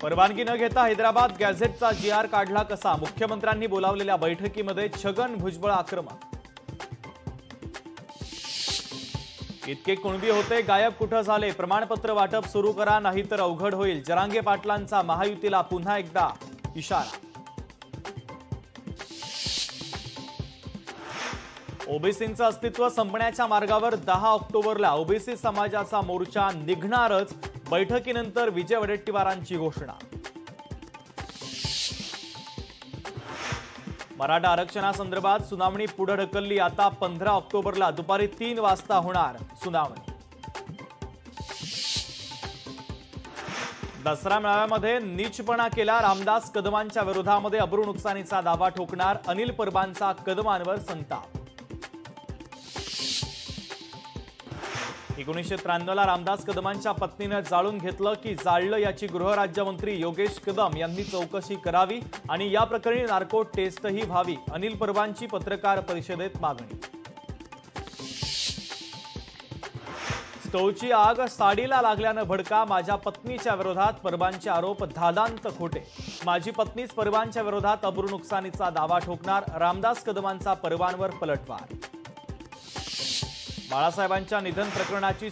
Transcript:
परवानगी न घेता हैदराबाद गॅझेटचा GR काढला कसा? मुख्यमंत्र्यांनी बोलावलेल्या बैठकीमध्ये छगन भुजबळ आक्रमक। इतके कुणबी होते गायब कुठे झाले? प्रमाणपत्र वाटप सुरू करा नाहीतर अवघड होईल। जरांगे पाटलांचा महायुतीला पुन्हा एकदा इशारा। ओबीसींचं अस्तित्व संपण्याच्या मार्गावर 10 ऑक्टोबरला ओबीसी समाजाचा मोर्चा निघणारच। बैठकीनंतर विजय वडेट्टीवारांची घोषणा। मराठा आरक्षणासंदर्भात सुनावणी पुढे ढकलली। आता 15 ऑक्टोबरला दुपारी 3 वाजता होणार सुनावणी। दसरा मेळाव्यामध्ये नीचपणा केला, रामदास कदमांच्या विरोधामध्ये अब्रू नुकसानीचा दावा ठोकणार। अनिल परबांचा कदमांवर संताप। 1993 ला रामदास कदमांच्या पत्नीने जाळून घेतलं की जाळलं याची गृहराज्यमंत्री योगेश कदम यांनी चौकशी करावी आणि या प्रकरणी नार्को टेस्टही व्हावी। अनिल परबांची पत्रकार परिषदेत मागणी। स्टोवची आग साडीला लागल्यानं भडका, माझ्या पत्नीच्या विरोधात परबांचे आरोप धादांत खोटे। माझी पत्नीच परबांच्या विरोधात अब्रू नुकसानीचा दावा ठोकणार। रामदास कदमांचा परबांवर पलटवार। बाळासाहेबांच्या निधन प्रकरणाची